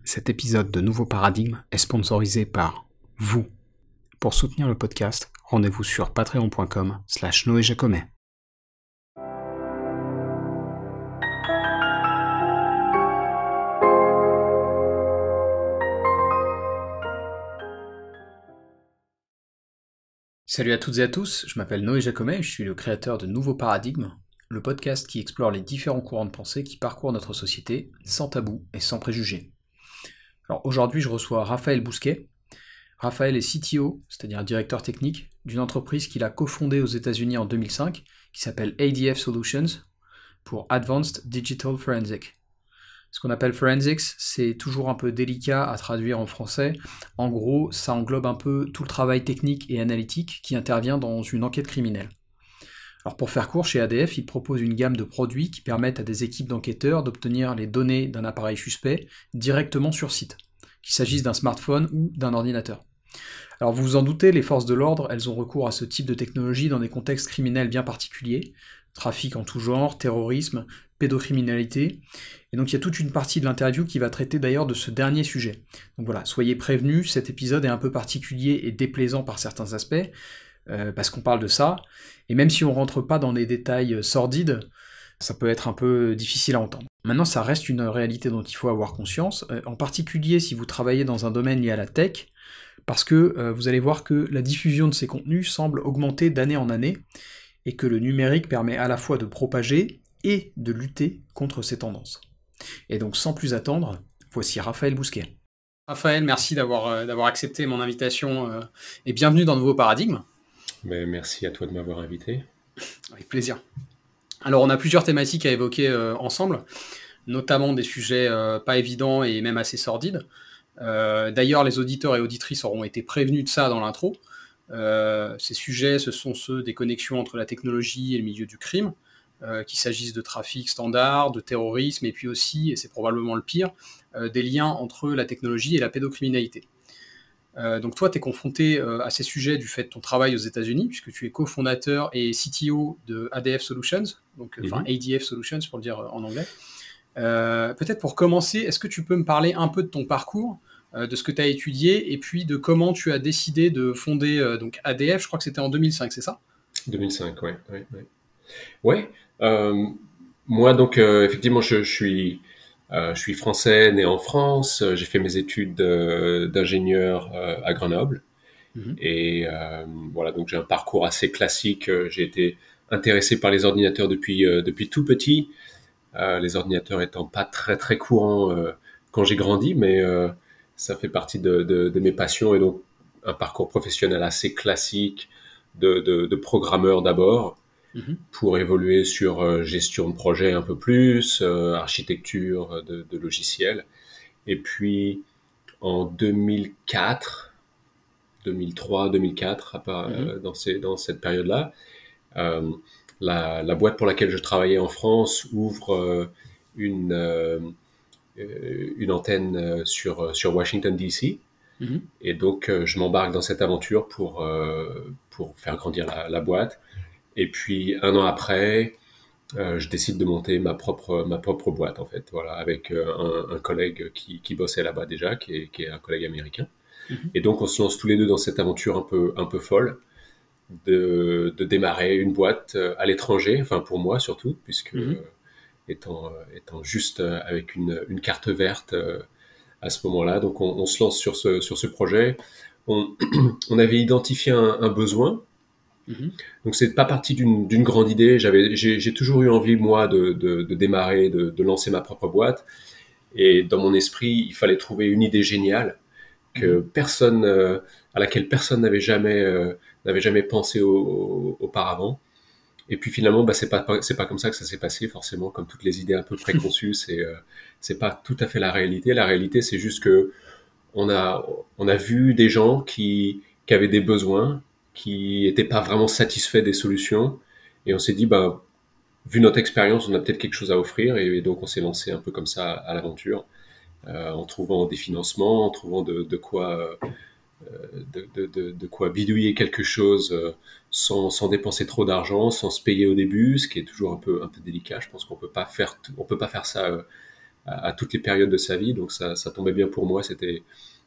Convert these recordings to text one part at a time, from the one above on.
Cet épisode de Nouveau Paradigme est sponsorisé par vous. Pour soutenir le podcast, rendez-vous sur patreon.com/noéjacomet. Salut à toutes et à tous, je m'appelle Noé Jacomet et je suis le créateur de Nouveau Paradigme, le podcast qui explore les différents courants de pensée qui parcourent notre société, sans tabou et sans préjugés. Alors aujourd'hui, je reçois Raphaël Bousquet. Raphaël est CTO, c'est-à-dire directeur technique, d'une entreprise qu'il a cofondée aux États-Unis en 2005, qui s'appelle ADF Solutions, pour Advanced Digital Forensics. Ce qu'on appelle forensics, c'est toujours un peu délicat à traduire en français. En gros, ça englobe un peu tout le travail technique et analytique qui intervient dans une enquête criminelle. Alors pour faire court, chez ADF, ils proposent une gamme de produits qui permettent à des équipes d'enquêteurs d'obtenir les données d'un appareil suspect directement sur site, qu'il s'agisse d'un smartphone ou d'un ordinateur. Alors vous vous en doutez, les forces de l'ordre, elles ont recours à ce type de technologie dans des contextes criminels bien particuliers, trafic en tout genre, terrorisme, pédocriminalité, et donc il y a toute une partie de l'interview qui va traiter d'ailleurs de ce dernier sujet. Donc voilà, soyez prévenus, cet épisode est un peu particulier et déplaisant par certains aspects, parce qu'on parle de ça, et même si on rentre pas dans les détails sordides, ça peut être un peu difficile à entendre. Maintenant, ça reste une réalité dont il faut avoir conscience, en particulier si vous travaillez dans un domaine lié à la tech, parce que vous allez voir que la diffusion de ces contenus semble augmenter d'année en année, et que le numérique permet à la fois de propager et de lutter contre ces tendances. Et donc sans plus attendre, voici Raphaël Bousquet. Raphaël, merci d'avoir accepté mon invitation et bienvenue dans Nouveau Paradigme. Mais merci à toi de m'avoir invité. Avec plaisir. Alors on a plusieurs thématiques à évoquer ensemble, notamment des sujets pas évidents et même assez sordides. D'ailleurs, les auditeurs et auditrices auront été prévenus de ça dans l'intro. Ces sujets, ce sont ceux des connexions entre la technologie et le milieu du crime, qu'il s'agisse de trafic standard, de terrorisme, et puis aussi, et c'est probablement le pire, des liens entre la technologie et la pédocriminalité. Donc toi, tu es confronté à ces sujets du fait de ton travail aux États-Unis, puisque tu es cofondateur et CTO de ADF Solutions, donc ADF Solutions pour le dire en anglais. Peut-être pour commencer, est-ce que tu peux me parler un peu de ton parcours, de ce que tu as étudié, et puis de comment tu as décidé de fonder donc ADF, je crois que c'était en 2005, c'est ça ? 2005, ouais. Ouais, moi, donc, effectivement, je suis français, né en France. J'ai fait mes études d'ingénieur à Grenoble. Et voilà, donc j'ai un parcours assez classique. J'ai été intéressé par les ordinateurs depuis tout petit. Les ordinateurs étant pas très très courants quand j'ai grandi, mais ça fait partie de mes passions, et donc un parcours professionnel assez classique de programmeur d'abord, pour évoluer sur gestion de projet un peu plus, architecture de logiciels. Et puis en 2004, 2003, 2004, dans cette période-là, la boîte pour laquelle je travaillais en France ouvre une antenne sur Washington DC. Et donc je m'embarque dans cette aventure pour faire grandir la boîte. Et puis un an après, je décide de monter ma propre boîte, en fait, voilà, avec un collègue qui bossait là-bas déjà, qui est un collègue américain. Et donc on se lance tous les deux dans cette aventure un peu folle de démarrer une boîte à l'étranger, enfin pour moi surtout, puisque étant juste avec une carte verte à ce moment-là. Donc on se lance sur ce projet. On avait identifié un besoin. Donc c'est pas parti d'une grande idée. J'ai toujours eu envie, moi, de démarrer, de lancer ma propre boîte. Et dans mon esprit, il fallait trouver une idée géniale à laquelle personne n'avait jamais pensé auparavant. Et puis finalement, c'est pas comme ça que ça s'est passé, forcément, comme toutes les idées un peu préconçues. C'est pas tout à fait la réalité. La réalité, c'est juste que on a vu des gens qui avaient des besoins, qui étaient pas vraiment satisfaits des solutions, et on s'est dit, vu notre expérience, on a peut-être quelque chose à offrir, et donc on s'est lancé un peu comme ça à l'aventure, en trouvant des financements, en trouvant de quoi bidouiller quelque chose sans dépenser trop d'argent, sans se payer au début, ce qui est toujours un peu délicat. Je pense qu'on peut pas faire ça à toutes les périodes de sa vie. Donc ça tombait bien pour moi.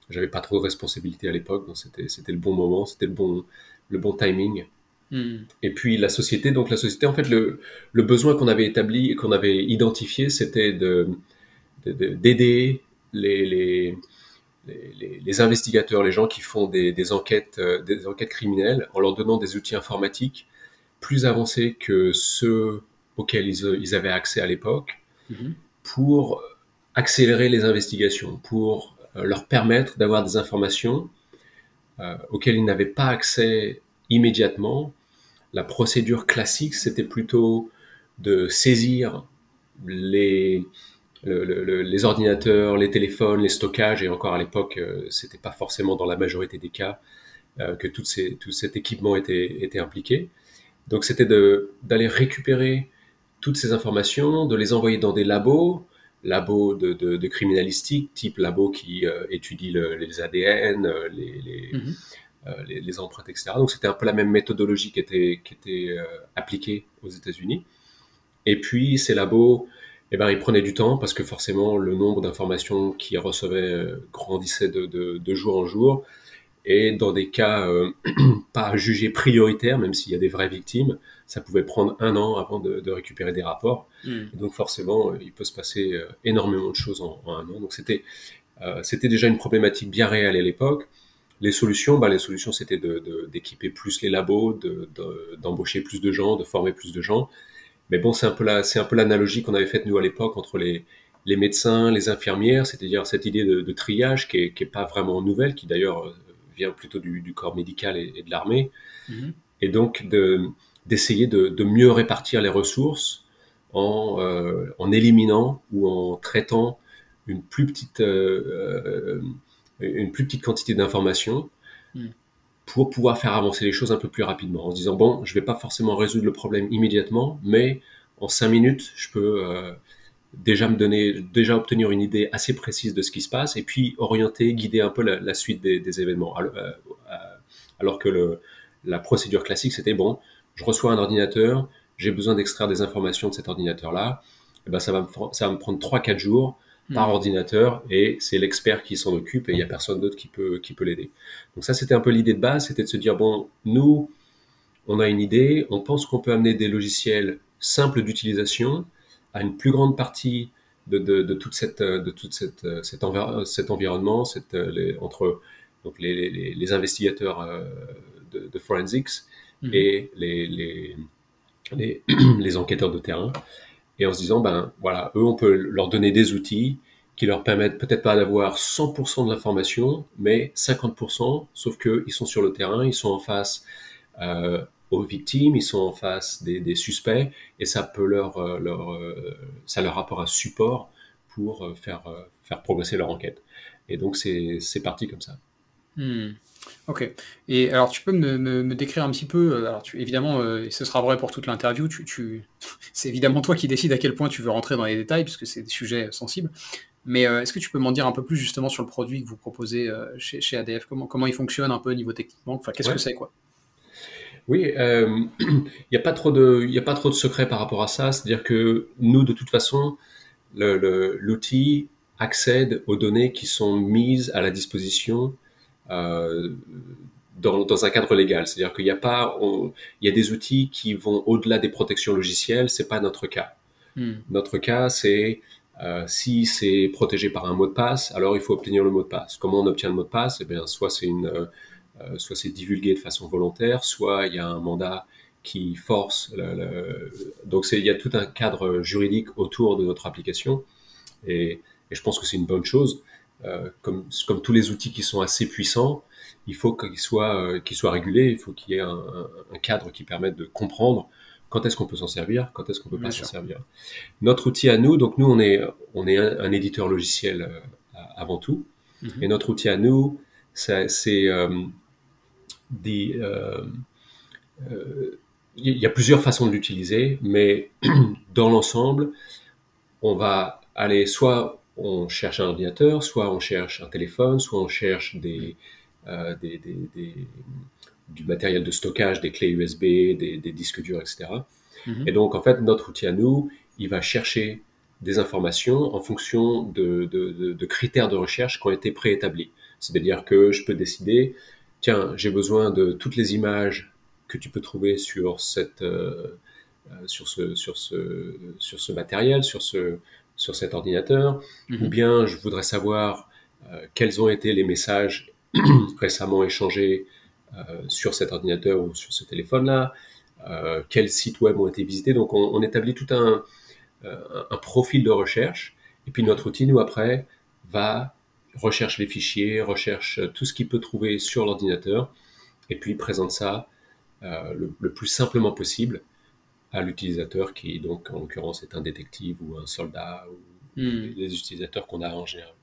J'avais pas trop de responsabilités à l'époque, donc c'était le bon moment, c'était le bon timing. Et puis donc la société, en fait, le besoin qu'on avait établi et qu'on avait identifié, c'était d'aider les investigateurs, les gens qui font des enquêtes criminelles, en leur donnant des outils informatiques plus avancés que ceux auxquels ils avaient accès à l'époque, Mhm. pour accélérer les investigations, pour leur permettre d'avoir des informations auxquelles ils n'avaient pas accès immédiatement. La procédure classique, c'était plutôt de saisir les, les ordinateurs, les téléphones, les stockages, et encore à l'époque, c'était pas forcément dans la majorité des cas que tout cet équipement était impliqué. Donc c'était d'aller récupérer toutes ces informations, de les envoyer dans des labos de criminalistique, type labo qui étudie les ADN, Mhm. les empreintes, etc. Donc c'était un peu la même méthodologie qui était appliquée aux États-Unis. Et puis ces labos, eh ben, ils prenaient du temps parce que forcément le nombre d'informations qu'ils recevaient grandissait de jour en jour. Et dans des cas pas jugés prioritaires, même s'il y a des vraies victimes, ça pouvait prendre 1 an avant de récupérer des rapports. Mhm. Et donc forcément, il peut se passer énormément de choses en 1 an. Donc c'était déjà une problématique bien réelle à l'époque. Les solutions, c'était d'équiper plus les labos, d'embaucher plus de gens, de former plus de gens. Mais bon, c'est un peu l'analogie qu'on avait faite nous à l'époque entre les médecins, les infirmières, c'est-à-dire cette idée de triage qui est pas vraiment nouvelle, qui d'ailleurs vient plutôt du corps médical et de l'armée, Mhm. et donc d'essayer de mieux répartir les ressources en éliminant ou en traitant une plus petite, une plus petite quantité d'informations Mhm. pour pouvoir faire avancer les choses un peu plus rapidement, en se disant, bon, je vais pas forcément résoudre le problème immédiatement, mais en 5 minutes, je peux déjà obtenir une idée assez précise de ce qui se passe, et puis orienter, guider un peu la suite des événements. Alors que la procédure classique, c'était, bon, je reçois un ordinateur, j'ai besoin d'extraire des informations de cet ordinateur-là, et ben ça va me prendre 3-4 jours par Mhm. ordinateur, et c'est l'expert qui s'en occupe, et il n'y a personne d'autre qui peut l'aider. Donc ça, c'était un peu l'idée de base, c'était de se dire, bon, nous, on a une idée, on pense qu'on peut amener des logiciels simples d'utilisation à une plus grande partie de cet environnement, entre donc les investigateurs de forensics Mhm. et les enquêteurs de terrain, et en se disant, ben voilà, eux, on peut leur donner des outils qui leur permettent peut-être pas d'avoir 100% de l'information, mais 50%, sauf qu'ils sont sur le terrain, ils sont en face euh, aux victimes, ils sont en face des suspects, et ça peut ça leur apporte un support pour faire progresser leur enquête. Et donc c'est parti comme ça. Mhm. OK. Et alors tu peux me décrire un petit peu, alors évidemment, et ce sera vrai pour toute l'interview, c'est évidemment toi qui décides à quel point tu veux rentrer dans les détails, puisque c'est des sujets sensibles. Mais, est-ce que tu peux m'en dire un peu plus justement sur le produit que vous proposez, chez ADF? Comment il fonctionne un peu au niveau techniquement? Enfin, qu'est-ce que Ouais. c'est, quoi? Oui, il n'y a pas trop il y a pas trop de secret par rapport à ça. C'est-à-dire que nous, de toute façon, l'outil accède aux données qui sont mises à la disposition euh, dans un cadre légal. C'est-à-dire qu'il n'y a pas, il y a des outils qui vont au-delà des protections logicielles. C'est pas notre cas. Mmh. Notre cas, c'est si c'est protégé par un mot de passe, alors il faut obtenir le mot de passe. Comment on obtient le mot de passe? Eh bien, soit c'est divulgué de façon volontaire, soit il y a un mandat qui force. Donc il y a tout un cadre juridique autour de notre application, et je pense que c'est une bonne chose. Comme tous les outils qui sont assez puissants, il faut qu'ils soient régulés, il faut qu'il y ait un cadre qui permette de comprendre quand est-ce qu'on peut s'en servir, quand est-ce qu'on ne peut pas Bien s'en sûr. servir. Notre outil à nous, donc nous on est un éditeur logiciel avant tout, Mmh. et notre outil à nous, c'est des, il y a plusieurs façons de l'utiliser, mais dans l'ensemble, on va aller, soit on cherche un ordinateur, soit on cherche un téléphone, soit on cherche du matériel de stockage, des clés USB, des disques durs, etc. Mmh. Et donc, en fait, notre outil à nous, il va chercher des informations en fonction de critères de recherche qui ont été préétablis. C'est-à-dire que je peux décider, tiens, j'ai besoin de toutes les images que tu peux trouver sur sur ce matériel, sur cet ordinateur, ou bien je voudrais savoir quels ont été les messages récemment échangés sur cet ordinateur ou sur ce téléphone-là, quels sites web ont été visités. Donc on établit tout un profil de recherche, et puis notre outil, nous, après, va recherche les fichiers, recherche tout ce qu'il peut trouver sur l'ordinateur, et puis présente ça le plus simplement possible à l'utilisateur qui, donc, en l'occurrence, est un détective ou un soldat, ou les utilisateurs qu'on a en général.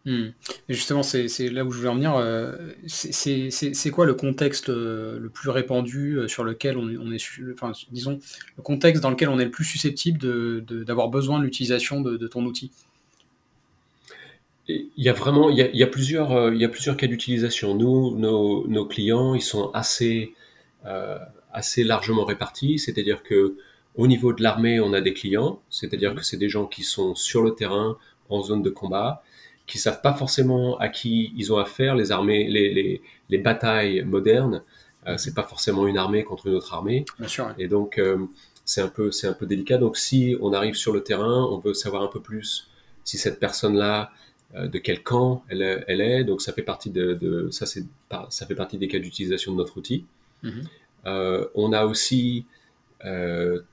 Et justement, c'est là où je voulais en venir. C'est quoi le contexte le plus répandu sur lequel on est, enfin, disons, le contexte dans lequel on est le plus susceptible d'avoir besoin de l'utilisation de ton outil? Il y a vraiment, il y a plusieurs cas d'utilisation. Nous, nos clients, ils sont assez largement répartis. C'est-à-dire que au niveau de l'armée, on a des clients. C'est-à-dire que c'est des gens qui sont sur le terrain, en zone de combat, qui savent pas forcément à qui ils ont affaire. Les armées, les batailles modernes, c'est pas forcément une armée contre une autre armée. Bien sûr, ouais. Et donc, c'est un peu délicat. Donc, si on arrive sur le terrain, on veut savoir un peu plus si cette personne-là, de quel camp elle est. Donc, ça fait partie ça fait partie des cas d'utilisation de notre outil. On a aussi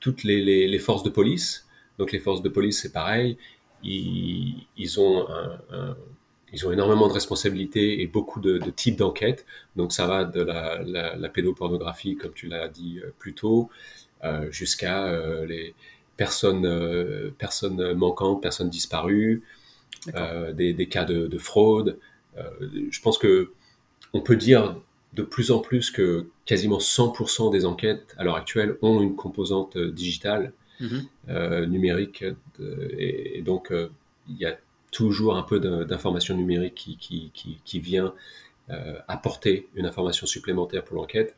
toutes les forces de police. Donc, les forces de police, c'est pareil. Ils ont énormément de responsabilités et beaucoup de types d'enquêtes. Donc, ça va de la pédopornographie, comme tu l'as dit plus tôt, jusqu'à les personnes manquantes, personnes disparues, des cas de fraude. Je pense que on peut dire de plus en plus que quasiment 100% des enquêtes à l'heure actuelle ont une composante digitale, numérique, et donc il y a toujours un peu d'information numérique qui vient apporter une information supplémentaire pour l'enquête.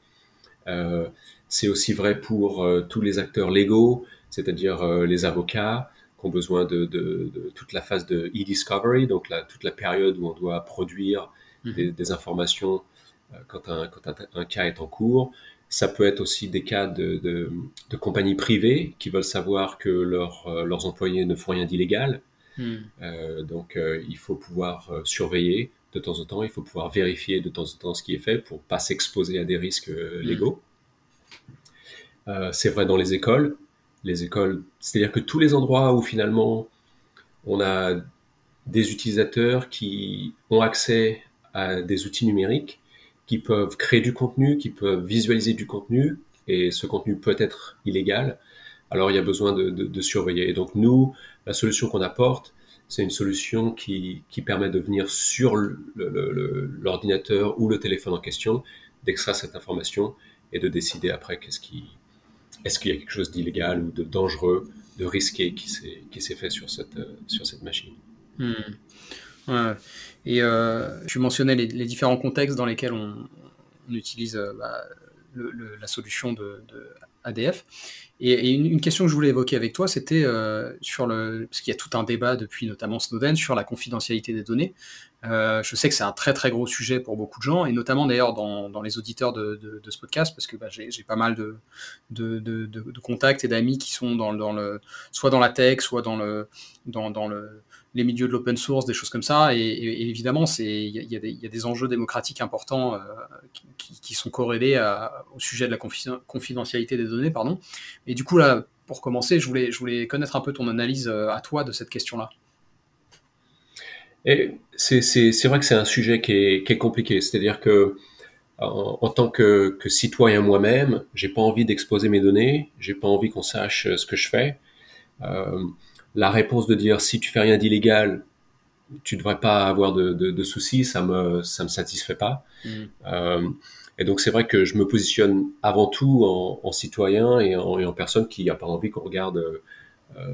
C'est aussi vrai pour tous les acteurs légaux, c'est-à-dire les avocats qui ont besoin de toute la phase de e-discovery, donc toute la période où on doit produire des informations quand un cas est en cours. Ça peut être aussi des cas de compagnies privées qui veulent savoir que leurs employés ne font rien d'illégal. Donc il faut pouvoir surveiller de temps en temps, il faut pouvoir vérifier de temps en temps ce qui est fait pour pas s'exposer à des risques légaux. C'est vrai dans les écoles. Les écoles, c'est-à-dire que tous les endroits où finalement on a des utilisateurs qui ont accès à des outils numériques, qui peuvent créer du contenu, qui peuvent visualiser du contenu, et ce contenu peut être illégal, alors il y a besoin de surveiller. Et donc nous, la solution qu'on apporte, c'est une solution qui permet de venir sur l'ordinateur ou le téléphone en question, d'extraire cette information et de décider après est-ce qu'il y a quelque chose d'illégal ou de dangereux, de risqué qui s'est fait sur cette machine. Ouais. Et tu mentionnais les différents contextes dans lesquels on utilise la solution de ADF. Et une question que je voulais évoquer avec toi, c'était parce qu'il y a tout un débat depuis notamment Snowden sur la confidentialité des données. Je sais que c'est un très très gros sujet pour beaucoup de gens, et notamment d'ailleurs dans les auditeurs de ce podcast, parce que j'ai pas mal de contacts et d'amis qui sont soit dans la tech, soit dans les milieux de l'open source, des choses comme ça, et évidemment il y a des enjeux démocratiques importants qui sont corrélés au sujet de la confidentialité des données, pardon. Et du coup là, pour commencer, je voulais connaître un peu ton analyse à toi de cette question-là. Et c'est vrai que c'est un sujet qui est compliqué. C'est-à-dire que en tant que citoyen moi-même, j'ai pas envie d'exposer mes données, j'ai pas envie qu'on sache ce que je fais. La réponse de dire si tu fais rien d'illégal, tu devrais pas avoir de soucis, ça me satisfait pas. Et donc c'est vrai que je me positionne avant tout en citoyen et en personne qui a pas envie qu'on regarde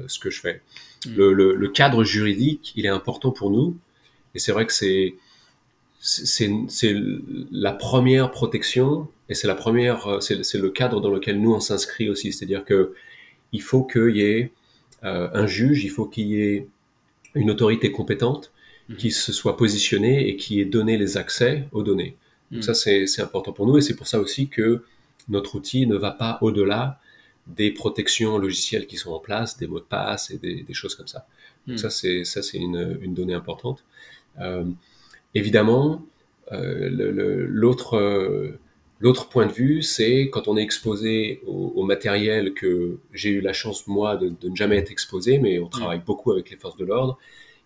ce que je fais. Le cadre juridique, il est important pour nous, et c'est vrai que c'est la première protection, et c'est le cadre dans lequel nous on s'inscrit aussi. C'est-à-dire que il faut qu'il y ait un juge, il faut qu'il y ait une autorité compétente qui se soit positionnée et qui ait donné les accès aux données. Donc ça, c'est important pour nous et c'est pour ça aussi que notre outil ne va pas au-delà des protections logicielles qui sont en place, des mots de passe et des choses comme ça. Donc ça, c'est une donnée importante. Évidemment, l'autre point de vue, c'est quand on est exposé au matériel que j'ai eu la chance, moi, de ne jamais être exposé, mais on travaille beaucoup avec les forces de l'ordre,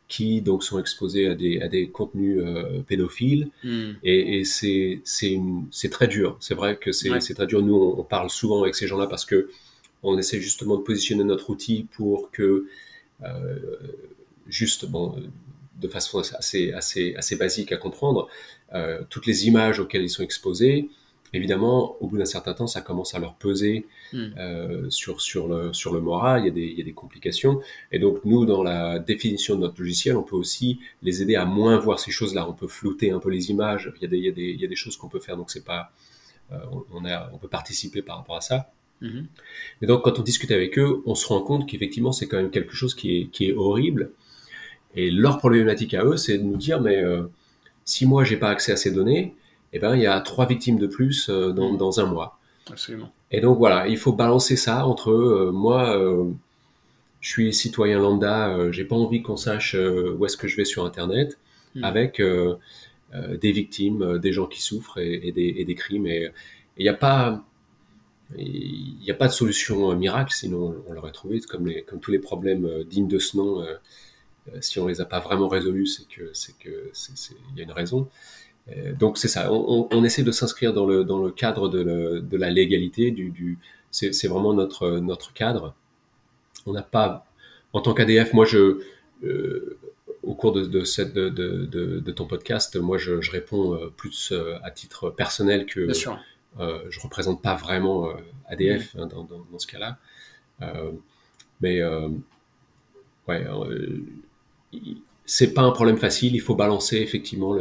qui donc sont exposés à des contenus pédophiles, et c'est très dur. C'est vrai que c'est très dur. Nous, on parle souvent avec ces gens-là parce que on essaie justement de positionner notre outil pour que juste, bon, de façon assez basique à comprendre, toutes les images auxquelles ils sont exposés, évidemment, au bout d'un certain temps, ça commence à leur peser sur le moral, il y a des complications. Et donc, nous, dans la définition de notre logiciel, on peut aussi les aider à moins voir ces choses-là. On peut flouter un peu les images, il y a des choses qu'on peut faire, donc c'est pas, on peut participer par rapport à ça. Et donc, quand on discute avec eux, on se rend compte qu'effectivement, c'est quand même quelque chose qui est horrible. Et leur problématique à eux, c'est de nous dire, mais si moi, j'ai pas accès à ces données, eh ben, il y a 3 victimes de plus dans un mois. Absolument. Et donc, voilà, il faut balancer ça entre moi, je suis citoyen lambda, j'ai pas envie qu'on sache où est-ce que je vais sur Internet, avec des victimes, des gens qui souffrent et des crimes. Et il n'y a pas... Il n'y a pas de solution miracle, sinon on l'aurait trouvé. Comme tous les problèmes dignes de ce nom, si on les a pas vraiment résolus, c'est il y a une raison. Donc c'est ça. On essaie de s'inscrire dans le cadre de la légalité. C'est vraiment notre cadre. On n'a pas, en tant qu'ADF, moi au cours de ton podcast, moi je réponds plus à titre personnel que Bien sûr. je représente pas vraiment ADF dans ce cas-là. Mais ouais, c'est pas un problème facile. Il faut balancer effectivement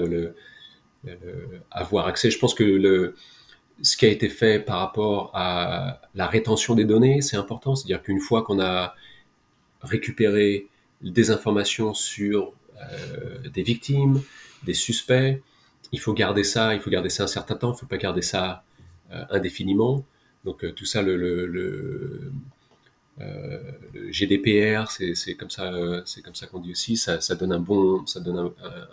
avoir accès. Je pense que ce qui a été fait par rapport à la rétention des données, c'est important. C'est-à-dire qu'une fois qu'on a récupéré des informations sur des victimes, des suspects, il faut garder ça un certain temps. Il ne faut pas garder ça indéfiniment. Donc tout ça, le GDPR, c'est comme ça qu'on dit aussi. Ça donne un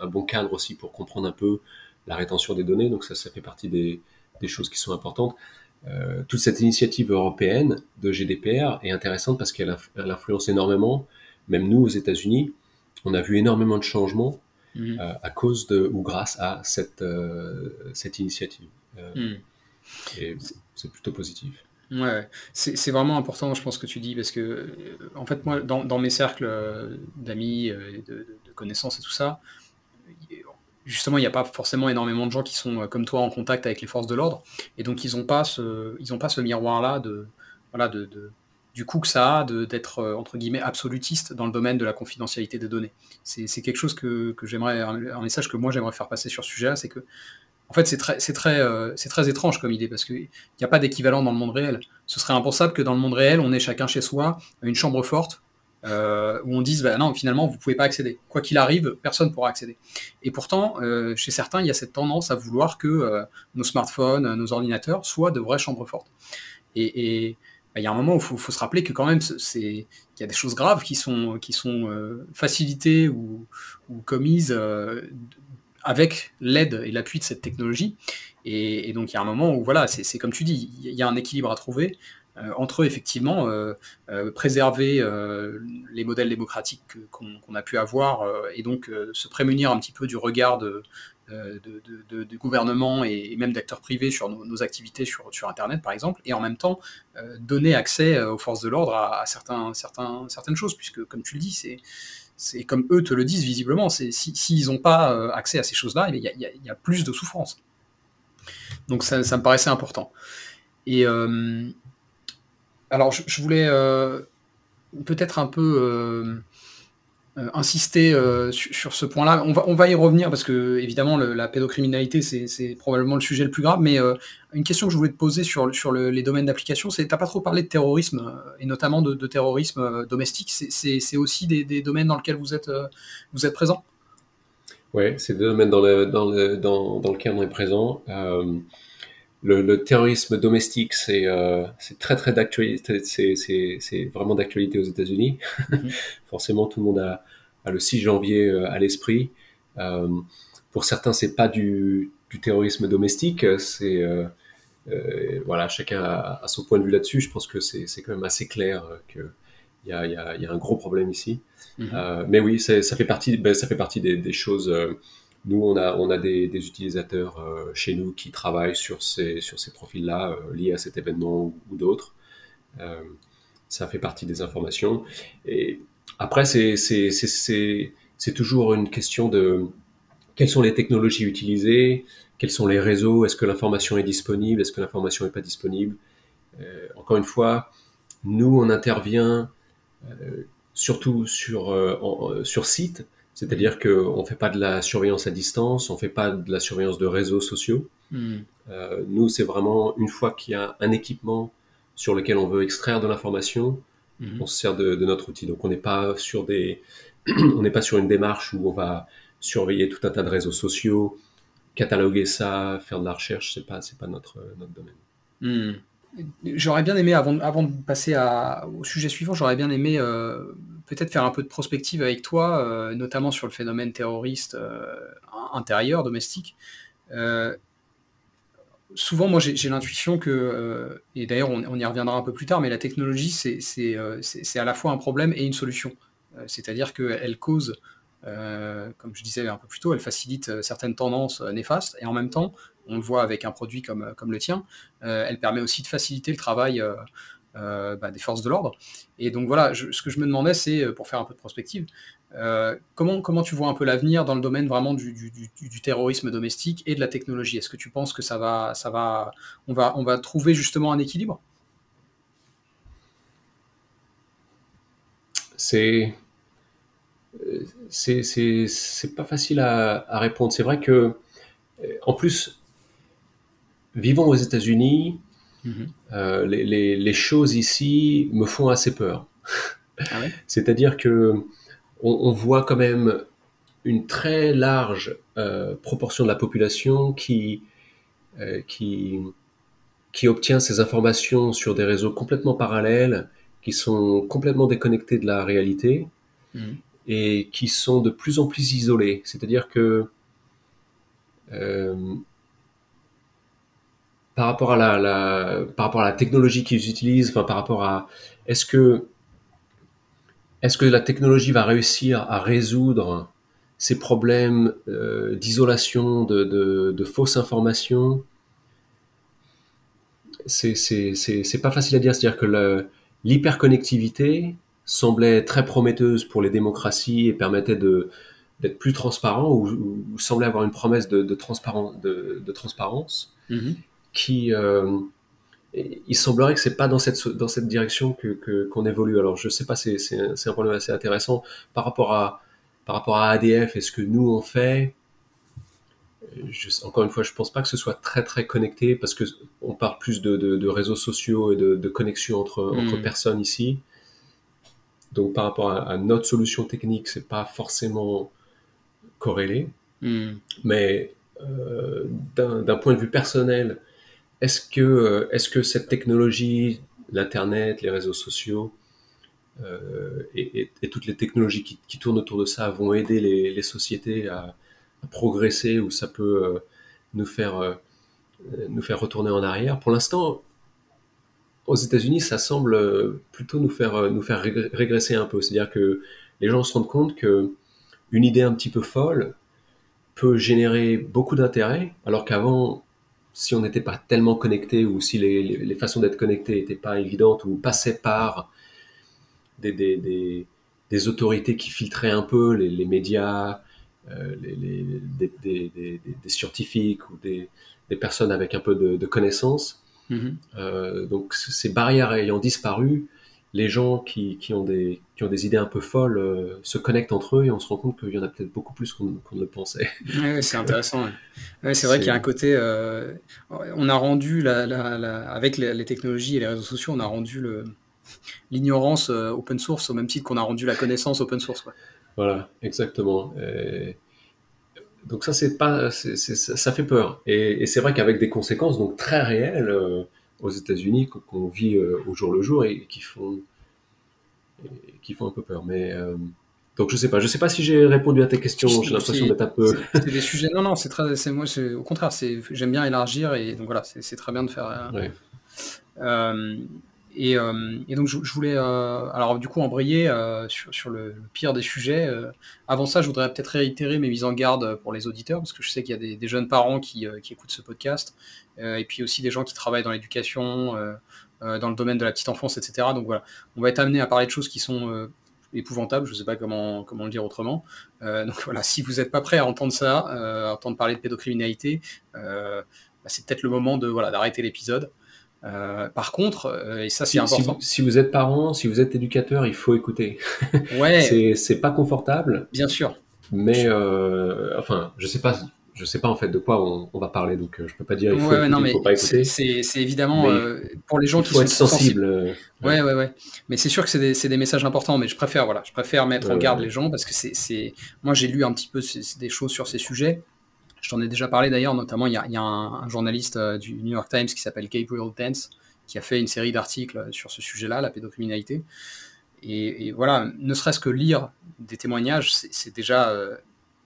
bon cadre aussi pour comprendre un peu la rétention des données. Donc ça fait partie des choses qui sont importantes. Toute cette initiative européenne de GDPR est intéressante parce qu'elle influence énormément. Même nous, aux États-Unis, on a vu énormément de changements à cause ou grâce à cette initiative. Et c'est plutôt positif. Ouais, c'est vraiment important, je pense, que tu dis, parce que, en fait, moi, dans mes cercles d'amis, de connaissances et tout ça, justement, il n'y a pas forcément énormément de gens qui sont comme toi en contact avec les forces de l'ordre, et donc ils n'ont pas ce miroir-là voilà, du coup que ça a d'être entre guillemets absolutiste dans le domaine de la confidentialité des données. C'est quelque chose que j'aimerais, un message que moi j'aimerais faire passer sur ce sujet-là, c'est que en fait, c'est très étrange comme idée, parce qu'il n'y a pas d'équivalent dans le monde réel. Ce serait impensable que dans le monde réel, on ait chacun chez soi une chambre forte, où on dise, bah, non, finalement, vous ne pouvez pas accéder. Quoi qu'il arrive, personne ne pourra accéder. Et pourtant, chez certains, il y a cette tendance à vouloir que nos smartphones, nos ordinateurs soient de vraies chambres fortes. Et bah, il y a un moment où il faut se rappeler que quand même, qu'il y a des choses graves qui sont facilitées ou commises avec l'aide et l'appui de cette technologie. Et donc, il y a un moment où, voilà, c'est comme tu dis, il y a un équilibre à trouver entre, effectivement, préserver les modèles démocratiques qu'on a pu avoir et donc se prémunir un petit peu du regard du gouvernement et même d'acteurs privés sur nos activités sur Internet, par exemple, et en même temps donner accès aux forces de l'ordre à certaines choses, puisque, comme tu le dis, c'est comme eux te le disent visiblement, s'ils n'ont pas accès à ces choses-là, il y a plus de souffrance. Donc ça me paraissait important. Et alors je voulais peut-être un peu insister sur ce point-là. On va y revenir parce que évidemment la pédocriminalité c'est probablement le sujet le plus grave. Mais une question que je voulais te poser sur les domaines d'application, c'est t'as pas trop parlé de terrorisme et notamment de terrorisme domestique. C'est aussi des domaines dans lesquels vous êtes présent. Ouais, c'est deux domaines dans lequel on est présent. Le terrorisme domestique, c'est très d'actualité. C'est vraiment d'actualité aux États-Unis. Mhm. Forcément, tout le monde a le 6 janvier à l'esprit. Euh, pour certains, c'est pas du terrorisme domestique. Voilà, chacun a son point de vue là-dessus. Je pense que c'est quand même assez clair que il y a un gros problème ici. Mhm. Mais oui, ça fait partie des choses. Nous, on a des utilisateurs chez nous qui travaillent sur ces profils-là liés à cet événement ou d'autres. Euh, Ça fait partie des informations. Et après, c'est toujours une question de quelles sont les technologies utilisées, quels sont les réseaux, est-ce que l'information est disponible, est-ce que l'information n'est pas disponible. Encore une fois, nous, on intervient surtout sur site, Mhm. c'est-à-dire qu'on ne fait pas de la surveillance à distance, on ne fait pas de la surveillance de réseaux sociaux. Mhm. Nous, c'est vraiment une fois qu'il y a un équipement sur lequel on veut extraire de l'information, on Mhm. se sert de notre outil. Donc on n'est pas sur on n'est pas sur une démarche où on va surveiller tout un tas de réseaux sociaux, cataloguer ça, faire de la recherche, c'est pas notre domaine. Hmm. J'aurais bien aimé, avant de passer au sujet suivant, j'aurais bien aimé peut-être faire un peu de prospective avec toi, notamment sur le phénomène terroriste intérieur, domestique. Euh, Souvent, moi, j'ai l'intuition que, et d'ailleurs, on y reviendra un peu plus tard, mais la technologie, c'est à la fois un problème et une solution. C'est-à-dire qu'elle cause, comme je disais un peu plus tôt, elle facilite certaines tendances néfastes, et en même temps, on le voit avec un produit comme le tien, elle permet aussi de faciliter le travail des forces de l'ordre. Et donc voilà, ce que je me demandais, c'est, pour faire un peu de prospective, comment tu vois un peu l'avenir dans le domaine vraiment du terrorisme domestique et de la technologie? Est-ce que tu penses que on va trouver justement un équilibre? C'est c'est pas facile à répondre. C'est vrai que en plus, vivant aux États-Unis, Mhm. les choses ici me font assez peur. Ah ouais. C'est-à-dire que on voit quand même une très large proportion de la population euh, qui, qui obtient ces informations sur des réseaux complètement parallèles, qui sont complètement déconnectés de la réalité Mhm. et qui sont de plus en plus isolés. C'est-à-dire que euh, par rapport à la technologie qu'ils utilisent, enfin par rapport à est-ce que est-ce que la technologie va réussir à résoudre ces problèmes d'isolation, de fausses informations. C'est pas facile à dire. C'est-à-dire que l'hyperconnectivité semblait très prometteuse pour les démocraties et permettait d'être plus transparent ou semblait avoir une promesse de transparence Mhm. qui, il semblerait que c'est pas dans cette direction qu'on évolue. Alors je sais pas, c'est un problème assez intéressant par rapport à ADF et ce que nous on fait. Encore une fois, je pense pas que ce soit très connecté parce que on parle plus de réseaux sociaux et de connexion entre Mhm. personnes ici. Donc par rapport à notre solution technique, c'est pas forcément corrélé. Mhm. Mais d'un point de vue personnel, est-ce que cette technologie, l'internet, les réseaux sociaux et toutes les technologies qui tournent autour de ça vont aider les sociétés à progresser ou ça peut nous faire nous faire retourner en arrière. Pour l'instant, aux États-Unis, ça semble plutôt nous faire régresser un peu. C'est-à-dire que les gens se rendent compte que une idée un petit peu folle peut générer beaucoup d'intérêt, alors qu'avant, si on n'était pas tellement connecté ou si les façons d'être connecté n'étaient pas évidentes ou passaient par des, des, des, des autorités qui filtraient un peu les médias, des scientifiques ou des personnes avec un peu de connaissances, Mhm. donc ces barrières ayant disparu, les gens qui ont des idées un peu folles se connectent entre eux et on se rend compte qu'il y en a peut-être beaucoup plus qu'on ne le pensait. Ouais, c'est intéressant. Ouais. Ouais, c'est vrai qu'il y a un C'est, côté. On a rendu avec les technologies et les réseaux sociaux, on a rendu l'ignorance open source au même titre qu'on a rendu la connaissance open source, quoi. voilà, exactement. Donc ça, c'est pas, ça fait peur. Et c'est vrai qu'avec des conséquences donc très réelles aux États-Unis qu'on vit au jour le jour et qui font un peu peur. Mais donc je sais pas si j'ai répondu à tes Si, questions. J'ai si, l'impression d'être un peu. c'est des sujets. Non, non, moi, au contraire, j'aime bien élargir et donc voilà, c'est très bien de faire. Ouais. Euh, et donc je voulais alors du coup embrayer sur le pire des sujets. Avant ça, je voudrais peut-être réitérer mes mises en garde pour les auditeurs, parce que je sais qu'il y a des jeunes parents qui écoutent ce podcast, et puis aussi des gens qui travaillent dans l'éducation, dans le domaine de la petite enfance, etc. Donc voilà, on va être amené à parler de choses qui sont épouvantables, je ne sais pas comment le dire autrement. Donc voilà, si vous n'êtes pas prêt à entendre ça, à entendre parler de pédocriminalité, c'est peut-être le moment d'arrêter l'épisode. Par contre, et ça c'est important. Si vous êtes parent, si vous êtes éducateur, il faut écouter. Ouais, C'est pas confortable, bien sûr. mais enfin, je sais pas en fait de quoi on va parler, donc je peux pas dire il faut Ouais, non, écouter, il mais faut pas c'est écouter, c'est évidemment mais pour les gens il qui faut sont être trop sensibles. sensible. Ouais, Ouais, ouais, ouais. Mais c'est sûr que c'est des messages importants, mais je préfère mettre en ouais, garde les ouais. gens parce que moi j'ai lu un petit peu des choses sur ces sujets. Je t'en ai déjà parlé d'ailleurs, notamment il y a un journaliste du New York Times qui s'appelle Gabriel Dance qui a fait une série d'articles sur ce sujet-là, la pédocriminalité. Et voilà, ne serait-ce que lire des témoignages, c'est déjà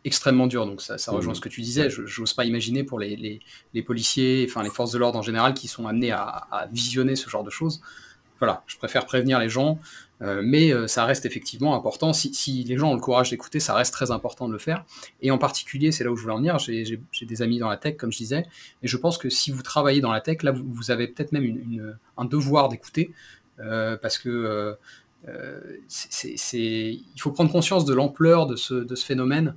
extrêmement dur. Donc ça rejoint ce Mhm. que tu disais. Ouais. Je n'ose pas imaginer pour les policiers, enfin les forces de l'ordre en général, qui sont amenés à visionner ce genre de choses. Voilà, je préfère prévenir les gens, mais ça reste effectivement important. Si les gens ont le courage d'écouter, ça reste très important de le faire. Et en particulier, c'est là où je voulais en venir, j'ai des amis dans la tech, comme je disais, et je pense que si vous travaillez dans la tech, là, vous avez peut-être même un devoir d'écouter, parce que il faut prendre conscience de l'ampleur de ce phénomène.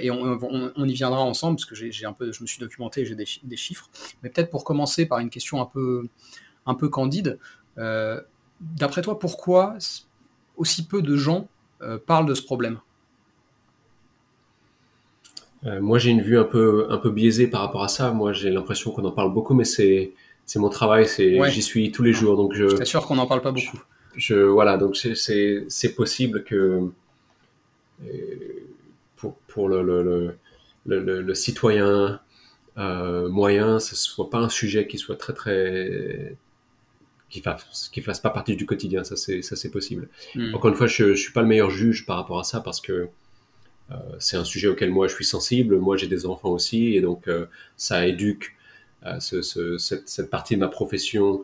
Et on y viendra ensemble parce que je me suis documenté, j'ai des chiffres. Mais peut-être pour commencer par une question un peu candide, euh, d'après toi, pourquoi aussi peu de gens parlent de ce problème? Moi, j'ai une vue un peu biaisée par rapport à ça. Moi, j'ai l'impression qu'on en parle beaucoup, mais c'est mon travail, Ouais, j'y suis tous les non, jours, donc je t'assure qu'on n'en parle pas je, beaucoup. voilà, donc c'est possible que pour le citoyen moyen, ce soit pas un sujet qui soit très qui fasse pas partie du quotidien. Ça c'est possible. Hmm. Encore une fois, je suis pas le meilleur juge par rapport à ça parce que c'est un sujet auquel moi je suis sensible. Moi, j'ai des enfants aussi, et donc ça éduque. Cette partie de ma profession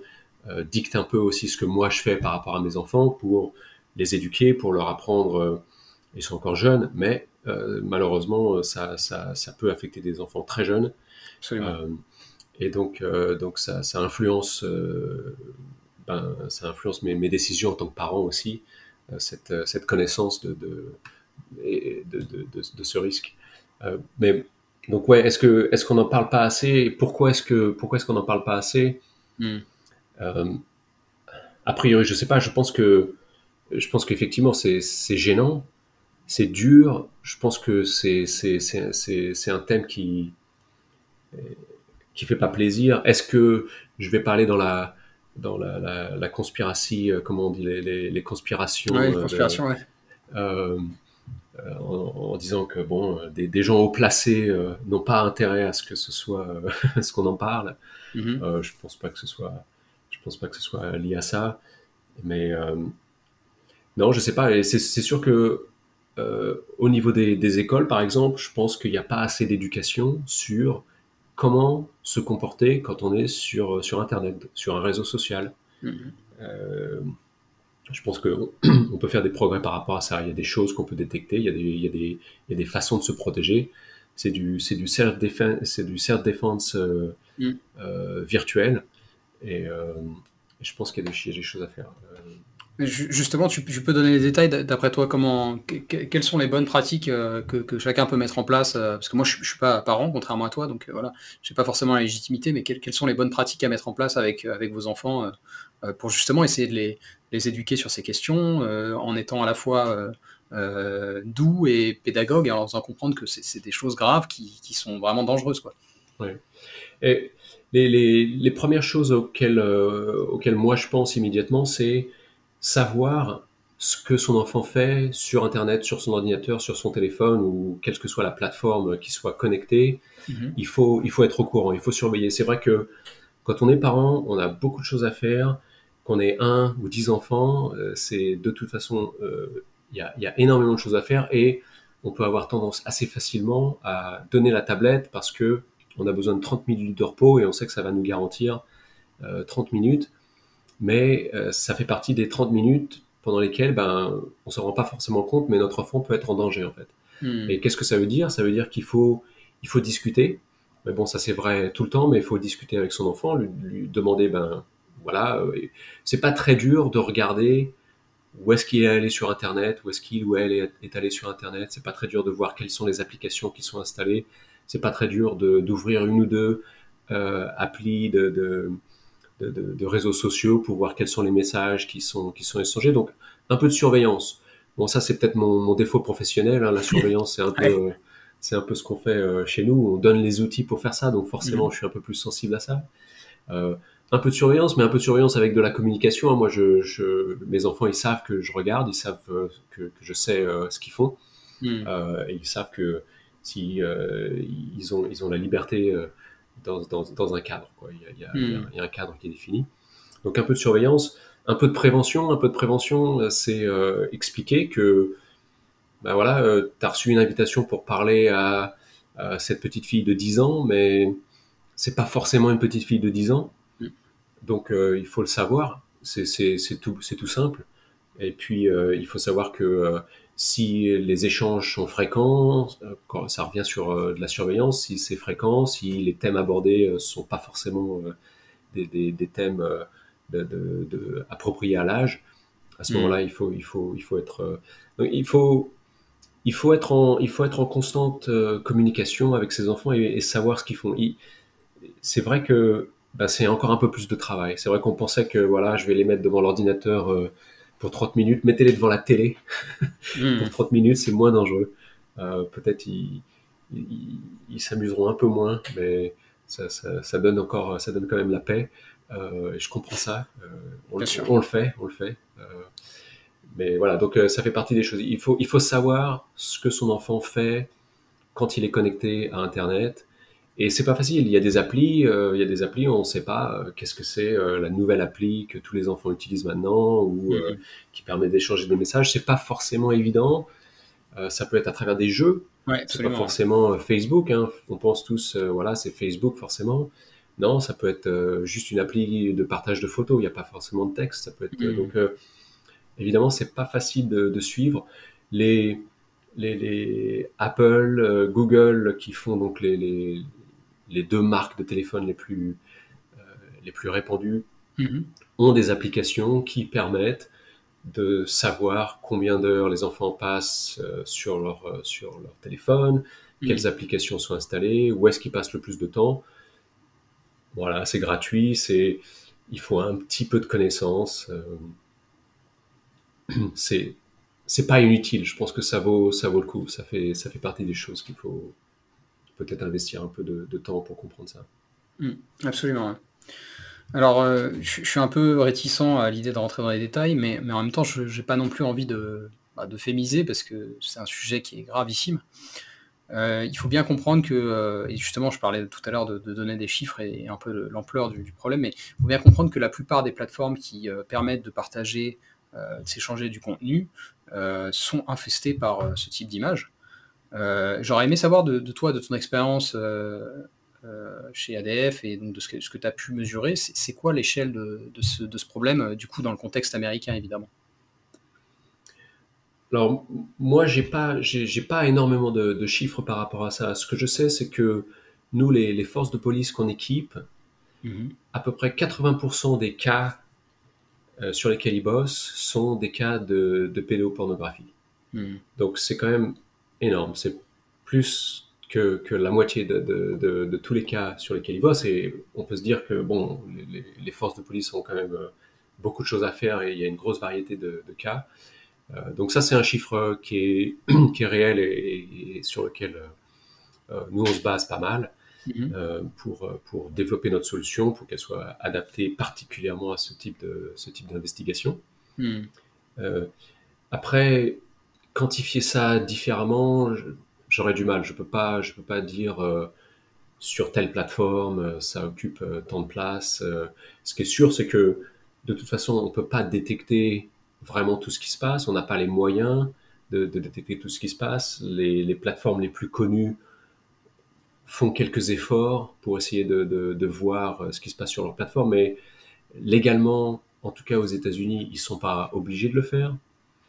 dicte un peu aussi ce que moi je fais par rapport à mes enfants pour les éduquer, pour leur apprendre. Ils sont encore jeunes, mais malheureusement, ça peut affecter des enfants très jeunes. Absolument. Euh, et donc ça influence, ça influence mes décisions en tant que parent aussi, cette connaissance de ce risque. Mais donc ouais, est-ce qu'on n'en parle pas assez? Pourquoi est-ce qu'on n'en parle pas assez? Hmm. euh, A priori, je sais pas. Je pense qu'effectivement c'est gênant, c'est dur. Je pense que c'est un thème qui fait pas plaisir. Est-ce que je vais parler la conspiratie, comment on dit les conspirations Ouais, conspiration, ouais. euh, en disant que bon, des gens haut placés n'ont pas intérêt à ce que ce soit ce qu'on en parle. Mhm. Je pense pas que ce soit lié à ça. Mais non, je sais pas. Et c'est sûr que au niveau des écoles, par exemple, je pense qu'il n'y a pas assez d'éducation sur comment se comporter quand on est sur Internet, sur un réseau social. Mhm. Euh, je pense que on peut faire des progrès par rapport à ça. Il y a des choses qu'on peut détecter, il y a des façons de se protéger. C'est du self-defense, self-defense Mhm. virtuel. Et je pense qu'il y a des choses à faire. Justement, tu peux donner les détails d'après toi, quelles sont les bonnes pratiques que chacun peut mettre en place, parce que moi je suis pas parent, contrairement à toi, donc voilà, j'ai pas forcément la légitimité, mais quelles sont les bonnes pratiques à mettre en place avec vos enfants pour justement essayer de les éduquer sur ces questions, en étant à la fois doux et pédagogue, et en leur faisant comprendre que c'est des choses graves qui sont vraiment dangereuses, quoi. Ouais. Et les premières choses auxquelles moi je pense immédiatement, c'est savoir ce que son enfant fait sur Internet, sur son ordinateur, sur son téléphone ou quelle que soit la plateforme qui soit connectée. Mhm. Il faut être au courant, il faut surveiller. C'est vrai que quand on est parent, on a beaucoup de choses à faire. Qu'on ait 1 ou 10 enfants, c'est de toute façon, il y a énormément de choses à faire et on peut avoir tendance assez facilement à donner la tablette parce que on a besoin de 30 minutes de repos et on sait que ça va nous garantir 30 minutes, mais ça fait partie des 30 minutes pendant lesquelles on se rend pas forcément compte, mais notre enfant peut être en danger en fait. Et Mhm. qu'est-ce que ça veut dire? Ça veut dire qu'il faut discuter. Mais bon, ça c'est vrai tout le temps, mais il faut discuter avec son enfant, lui demander, voilà, c'est pas très dur de regarder où est-ce qu'il est allé sur Internet, où est-ce qu'il ou elle est allé sur Internet. C'est pas très dur de voir quelles sont les applications qui sont installées. C'est pas très dur d'ouvrir une ou deux applis de réseaux sociaux pour voir quels sont les messages qui sont échangés. Donc, un peu de surveillance. Bon, ça, c'est peut-être mon défaut professionnel, hein. La surveillance, Ouais. c'est un peu ce qu'on fait chez nous. On donne les outils pour faire ça, donc forcément, Mhm. je suis un peu plus sensible à ça. Euh, un peu de surveillance, mais un peu de surveillance avec de la communication, hein. Moi, mes enfants, ils savent que je regarde, ils savent que je sais ce qu'ils font, Mhm. et ils savent que si ils ont la liberté dans un cadre, quoi. Mhm. Il y a un cadre qui est défini. Donc un peu de surveillance, un peu de prévention. Un peu de prévention, c'est expliquer que voilà, tu as reçu une invitation pour parler à cette petite fille de 10 ans, mais c'est pas forcément une petite fille de 10 ans, donc il faut le savoir. C'est tout simple. Et puis il faut savoir que si les échanges sont fréquents, quand ça revient sur de la surveillance, si c'est fréquent, si les thèmes abordés sont pas forcément des thèmes appropriés à l'âge, à ce moment-là, Mhm. il faut être, donc il faut être en constante communication avec ses enfants et savoir ce qu'ils font. C'est vrai que c'est encore un peu plus de travail. C'est vrai qu'on pensait que voilà, je vais les mettre devant l'ordinateur pour 30 minutes, mettez-les devant la télé pour Mhm. 30 minutes, c'est moins dangereux. Peut-être ils s'amuseront un peu moins, mais ça donne quand même la paix. Et je comprends ça. On, Bien sûr. on le fait, on le fait. Mais voilà, donc ça fait partie des choses. Il faut savoir ce que son enfant fait quand il est connecté à Internet. Et c'est pas facile. Il y a des applis, on ne sait pas qu'est-ce que c'est la nouvelle appli que tous les enfants utilisent maintenant ou Mhm. qui permet d'échanger des messages. C'est pas forcément évident. Ça peut être à travers des jeux. Ouais, C'est pas absolument. Ouais. forcément Facebook, hein. On pense tous, voilà, c'est Facebook forcément. Non, ça peut être juste une appli de partage de photos. Il n'y a pas forcément de texte. Ça peut être Mhm. donc évidemment, c'est pas facile de suivre. Les, les Apple, Google, qui font donc les deux marques de téléphone les plus répandues, Mhm. ont des applications qui permettent de savoir combien d'heures les enfants passent sur leur téléphone, quelles Mhm. applications sont installées, où est-ce qu'ils passent le plus de temps. Voilà, c'est gratuit, il faut un petit peu de connaissances. C'est c'est pas inutile. Je pense que ça vaut le coup. Ça fait partie des choses qu'il faut peut-être investir un peu de temps pour comprendre ça. Mhm. Absolument. Ouais. Alors, je suis un peu réticent à l'idée de rentrer dans les détails, mais en même temps, je j'ai pas non plus envie d'euphémiser parce que c'est un sujet qui est gravissime. Il faut bien comprendre que, et justement, je parlais tout à l'heure de donner des chiffres et un peu de l'ampleur du problème, mais il faut bien comprendre que la plupart des plateformes qui, permettent de partager, de s'échanger du contenu, sont infestées par, ce type d'images. J'aurais aimé savoir de toi, de ton expérience, chez ADF et donc de ce que tu as pu mesurer, c'est quoi l'échelle de ce problème, du coup, dans le contexte américain, évidemment? Alors moi, j'ai pas énormément de chiffres par rapport à ça. Ce que je sais, c'est que nous, les forces de police qu'on équipe, Mmh. à peu près 80% des cas sur lesquels ils bossent sont des cas de pédopornographie. Mhm. Donc c'est quand même énorme. C'est plus que la moitié de tous les cas sur lesquels ils bossent. Et on peut se dire que bon, les forces de police ont quand même beaucoup de choses à faire et il y a une grosse variété de cas. Donc ça, c'est un chiffre qui est réel et sur lequel nous, on se base pas mal Mhm. pour développer notre solution, pour qu'elle soit adaptée particulièrement à ce type d'investigation. Mhm. Euh, Après, quantifier ça différemment, j'aurais du mal. Je peux pas dire sur telle plateforme, ça occupe tant de place. Ce qui est sûr, c'est que de toute façon, on peut pas détecter vraiment tout ce qui se passe. On n'a pas les moyens de détecter tout ce qui se passe. Les plateformes les plus connues font quelques efforts pour essayer de voir ce qui se passe sur leur plateforme, mais légalement, en tout cas aux États-Unis, ils sont pas obligés de le faire.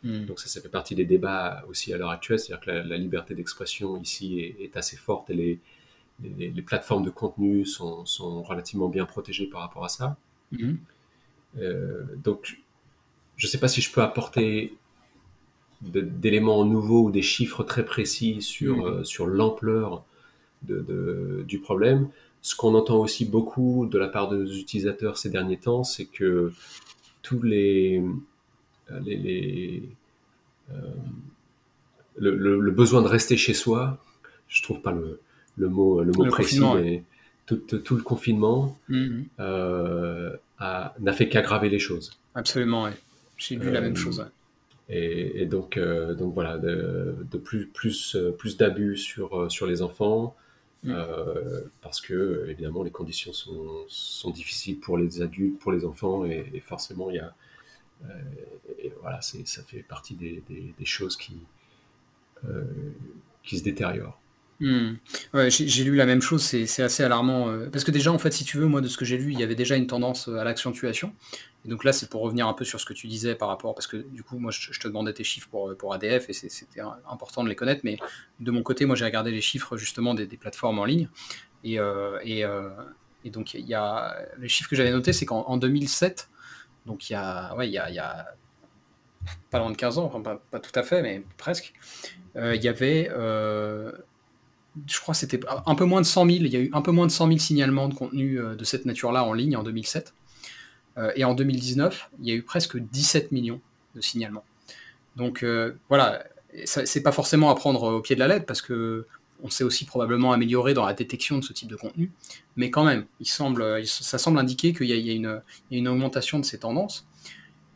Mhm. Donc ça fait partie des débats aussi à l'heure actuelle, c'est-à-dire que la liberté d'expression ici est assez forte et les plateformes de contenu sont relativement bien protégées par rapport à ça. Mhm. Donc je ne sais pas si je peux apporter d'éléments nouveaux ou des chiffres très précis Mhm. sur l'ampleur du problème. Ce qu'on entend aussi beaucoup de la part de nos utilisateurs ces derniers temps, c'est que tous les, le besoin de rester chez soi, je trouve pas le mot Le précis, confinement, ouais. mais tout le confinement Mhm. n'a fait qu'aggraver les choses. Absolument, ouais. J'ai lu la même Euh, chose, ouais. donc voilà, plus d'abus sur les enfants, Mhm. parce que évidemment les conditions sont difficiles pour les adultes, pour les enfants, et forcément il y a, et voilà, ça fait partie des choses qui se détériorent. Hmm. Ouais, j'ai lu la même chose, c'est assez alarmant, parce que déjà, en fait, si tu veux, moi, de ce que j'ai lu, il y avait déjà une tendance, à l'accentuation et donc là, c'est pour revenir un peu sur ce que tu disais par rapport parce que du coup, moi, je te demandais tes chiffres pour ADF et c'était important de les connaître, mais de mon côté, moi, j'ai regardé les chiffres justement des plateformes en ligne et heu et heu et donc il y a les chiffres que j'avais notés, c'est qu'en 2007, donc il y a ouais, il y a pas loin de 15 ans, enfin pas tout à fait, mais presque, il y avait, je crois que c'était un peu moins de 100 000. Il y a eu un peu moins de 100 000 signalements de contenu de cette nature-là en ligne en 2007. Et en 2019, il y a eu presque 17 millions de signalements. Donc voilà, c'est pas forcément à prendre au pied de la lettre parce que on s'est aussi probablement amélioré dans la détection de ce type de contenu, mais quand même, ça semble indiquer il y a une augmentation de ces tendances.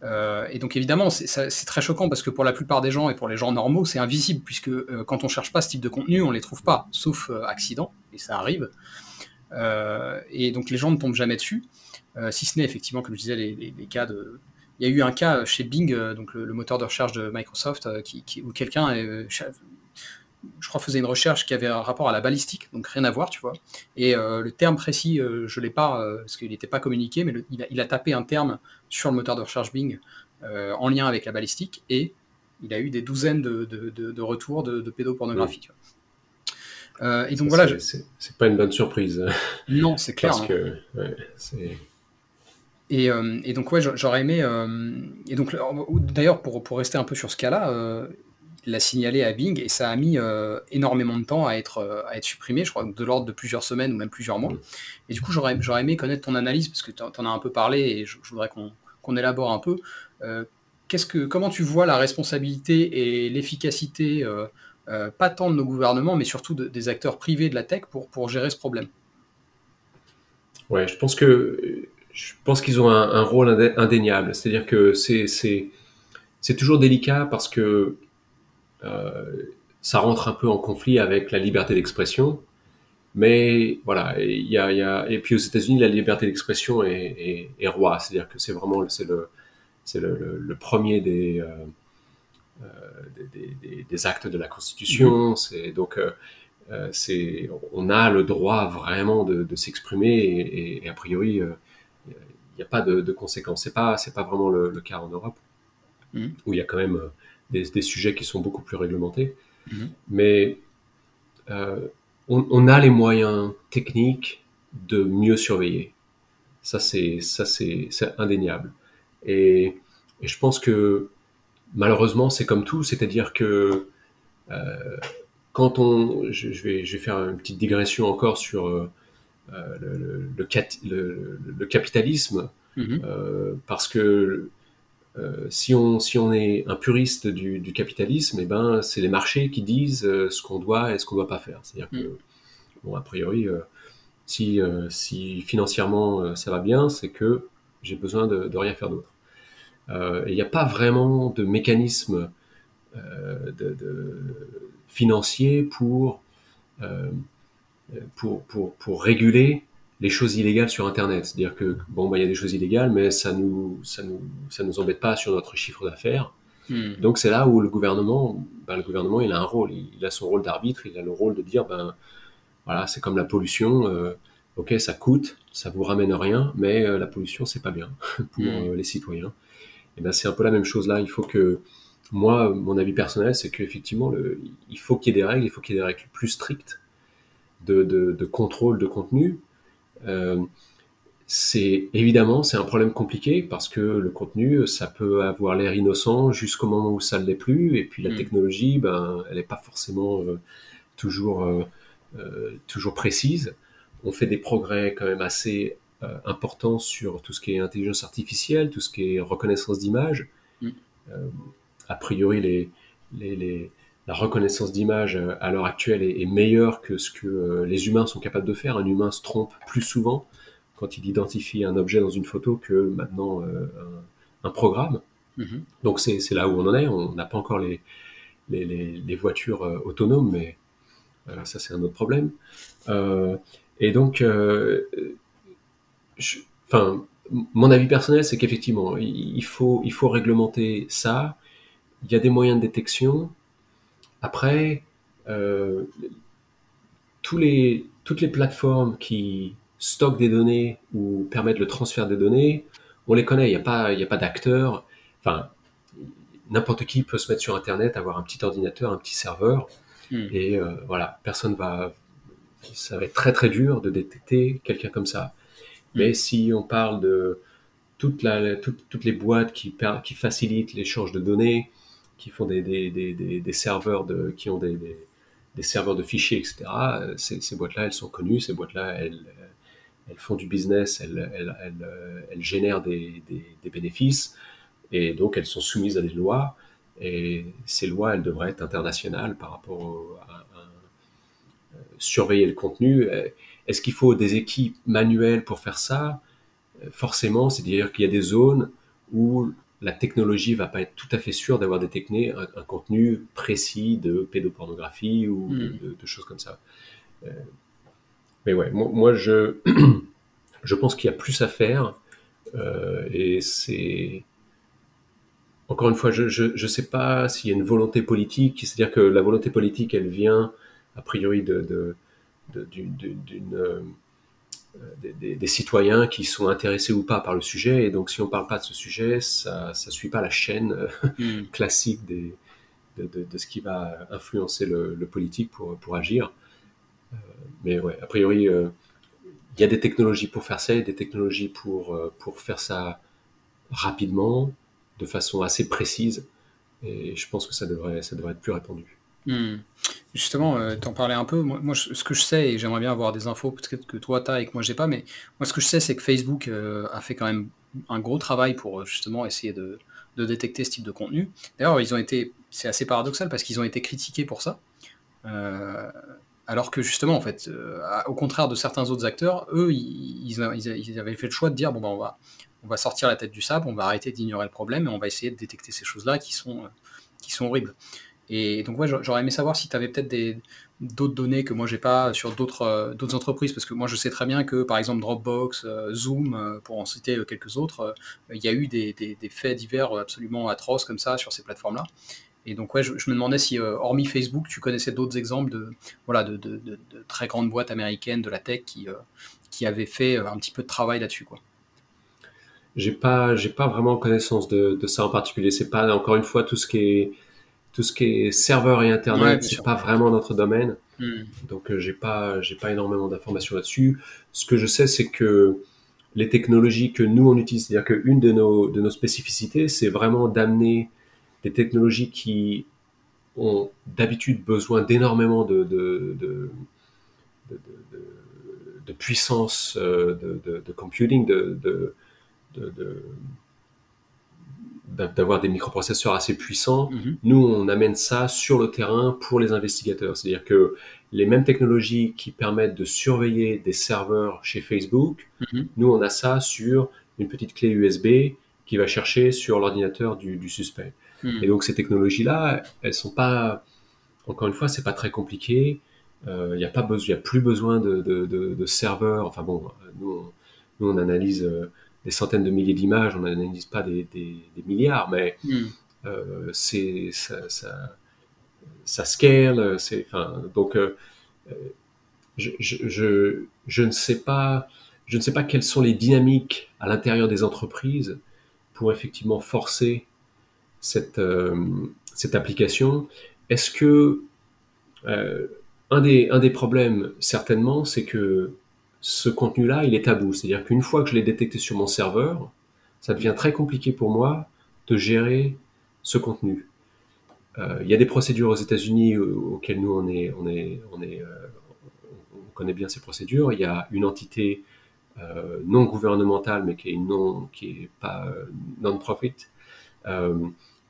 Et donc évidemment, c'est très choquant parce que pour la plupart des gens et pour les gens normaux, c'est invisible puisque quand on cherche pas ce type de contenu, on les trouve pas, sauf accident, et ça arrive. Et donc les gens ne tombent jamais dessus, si ce n'est effectivement, comme je disais, les cas de. Il y a eu un cas chez Bing, donc le moteur de recherche de Microsoft, où quelqu'un je crois, faisait une recherche qui avait un rapport à la balistique, donc rien à voir, tu vois. Et le terme précis, je ne l'ai pas, parce qu'il n'était pas communiqué, mais il a tapé un terme sur le moteur de recherche Bing en lien avec la balistique, et il a eu des douzaines de retours de Mm. pédopornographie. Tu vois. Et donc Ça, voilà, c'est pas une bonne surprise, non, c'est clair, parce non. que ouais, c'est Et donc ouais, j'aurais aimé. Et donc d'ailleurs pour rester un peu sur ce cas-là, il l'a signalé à Bing et ça a mis énormément de temps à être supprimé, je crois de l'ordre de plusieurs semaines ou même plusieurs mois. mm. Et du coup, j'aurais aimé connaître ton analyse parce que tu en as un peu parlé et je voudrais qu'on élabore un peu. Euh, comment tu vois la responsabilité et l'efficacité, pas tant de nos gouvernements, mais surtout des acteurs privés de la tech pour gérer ce problème? Ouais, je pense qu'ils ont un rôle indéniable. C'est-à-dire que c'est toujours délicat parce que euh, ça rentre un peu en conflit avec la liberté d'expression. Mais voilà, et puis aux États-Unis, la liberté d'expression est roi. C'est-à-dire que c'est vraiment le premier des actes de la Mhm. Constitution. On a le droit vraiment de s'exprimer et a priori, il n'y a pas de conséquences. C'est pas vraiment le cas en Europe, Mhm. où il y a quand même des sujets qui sont beaucoup plus réglementés. Mhm. Mais euh, on a les moyens techniques de mieux surveiller. C'est indéniable. Et, et je pense que malheureusement, c'est comme tout, c'est-à-dire que euh, je vais faire une petite digression encore sur le capitalisme, Mhm. parce que si on est un puriste du capitalisme, eh ben, c'est les marchés qui disent ce qu'on doit et ce qu'on ne doit pas faire. C'est-à-dire Mm. que, bon, a priori, si financièrement ça va bien, c'est que j'ai besoin de rien faire d'autre. Et il n'y a pas vraiment de mécanisme financier euh, pour réguler les choses illégales sur Internet. C'est-à-dire que, bon, bah, il y a des choses illégales, mais ça nous embête pas sur notre chiffre d'affaires. Mm. Donc c'est là où le gouvernement, il a un rôle, il a son rôle d'arbitre, il a le rôle de dire, ben voilà, c'est comme la pollution, ok, ça coûte, ça vous ramène rien, mais la pollution, c'est pas bien pour Mm. les citoyens. Et ben c'est un peu la même chose là. Il faut que moi, mon avis personnel, c'est qu'effectivement, il faut qu'il y ait des règles, il faut qu'il y ait des règles plus strictes de contrôle de contenu. Euh, c'est un problème compliqué parce que le contenu, ça peut avoir l'air innocent jusqu'au moment où ça ne l'est plus, et puis la Mm. technologie, ben, elle n'est pas forcément toujours toujours précise. On fait des progrès quand même assez importants sur tout ce qui est intelligence artificielle, tout ce qui est reconnaissance d'image. Mm. Euh, a priori, la reconnaissance d'image à l'heure actuelle est meilleure que ce que les humains sont capables de faire. Un humain se trompe plus souvent quand il identifie un objet dans une photo que maintenant un programme. Mhm. Donc c'est là où on en est. On n'a pas encore les voitures autonomes, mais ça c'est un autre problème. Euh, et donc, enfin, mon avis personnel, c'est qu'effectivement, il faut réglementer ça. Il y a des moyens de détection. Après, euh, toutes les plateformes qui stockent des données ou permettent le transfert des données, on les connaît. Il y a pas d'acteurs. Enfin, n'importe qui peut se mettre sur Internet, avoir un petit ordinateur, un petit serveur, Mm. et voilà, personne va. Ça va être très très dur de détecter quelqu'un comme ça. Mm. Mais si on parle de toutes les boîtes qui facilitent l'échange de données, qui font des serveurs qui ont des serveurs de fichiers, etc. Ces boîtes-là, elles sont connues. Ces boîtes-là, elles font du business, elles génèrent des bénéfices, et donc elles sont soumises à des lois. Et ces lois, elles devraient être internationales par rapport à surveiller le contenu. Est-ce qu'il faut des équipes manuelles pour faire ça? Forcément, c'est-à-dire qu'il y a des zones où la technologie va pas être tout à fait sûre d'avoir détecté un contenu précis de pédopornographie ou Mm. de choses comme ça. Euh, mais ouais, moi je pense qu'il y a plus à faire, et c'est encore une fois, je sais pas s'il y a une volonté politique, c'est-à-dire que la volonté politique, elle vient a priori d'une des citoyens qui sont intéressés ou pas par le sujet. Et donc, si on ne parle pas de ce sujet, ça ne suit pas la chaîne Mm. classique de ce qui va influencer le politique pour agir. Mais ouais, a priori, il y a des technologies pour faire ça, et des technologies pour faire ça rapidement, de façon assez précise. Et je pense que ça devrait être plus répandu. Mm. Justement, t'en parlais un peu. Moi, ce que je sais, et j'aimerais bien avoir des infos, peut-être que toi t'as et que moi j'ai pas, mais moi ce que je sais, c'est que Facebook a fait quand même un gros travail pour justement essayer de détecter ce type de contenu. D'ailleurs, c'est assez paradoxal parce qu'ils ont été critiqués pour ça. Euh, Alors que justement, en fait, au contraire de certains autres acteurs, eux, ils avaient fait le choix de dire bon, ben, on va sortir la tête du sable, on va arrêter d'ignorer le problème et on va essayer de détecter ces choses-là qui sont horribles. Et donc, ouais, j'aurais aimé savoir si tu avais peut-être d'autres données que moi j'ai pas sur d'autres entreprises, parce que moi je sais très bien que par exemple Dropbox, Zoom, pour en citer quelques autres, il y a eu des faits divers absolument atroces comme ça sur ces plateformes-là. Et donc, ouais, je me demandais si, hormis Facebook, tu connaissais d'autres exemples voilà, de très grandes boîtes américaines de la tech qui avaient fait un petit peu de travail là-dessus, quoi. J'ai pas vraiment connaissance de ça en particulier. C'est pas, encore une fois, tout ce qui est serveur et Ouais, internet, bien c'est sûr. pas vraiment notre domaine. Hmm. Donc j'ai pas énormément d'informations là-dessus. Ce que je sais, c'est que les technologies que nous on utilise. C'est-à-dire qu'une de nos spécificités, c'est vraiment d'amener des technologies qui ont d'habitude besoin d'énormément de, de puissance de computing, d'avoir des microprocesseurs assez puissants. Mhm. Nous, on amène ça sur le terrain pour les investigateurs. C'est-à-dire que les mêmes technologies qui permettent de surveiller des serveurs chez Facebook, Mhm. nous, on a ça sur une petite clé USB qui va chercher sur l'ordinateur du suspect. Et Mhm. donc, ces technologies-là, elles sont pas, encore une fois, c'est pas très compliqué. Il n'y a pas besoin, il y a plus besoin de serveurs. Enfin bon, nous on analyse des centaines de milliers d'images, on n'analyse pas des milliards, mais Mhm. c'est ça scale. C'est, enfin, donc je ne sais pas, je ne sais pas quelles sont les dynamiques à l'intérieur des entreprises pour effectivement forcer cette application. Est-ce que euh, un des problèmes, certainement, c'est que ce contenu-là, il est tabou. C'est-à-dire qu'une fois que je l'ai détecté sur mon serveur, ça devient très compliqué pour moi de gérer ce contenu. Il y a des procédures aux États-Unis auxquelles nous on connaît bien ces procédures. Il y a une entité non gouvernementale, mais qui est pas non-profit, euh,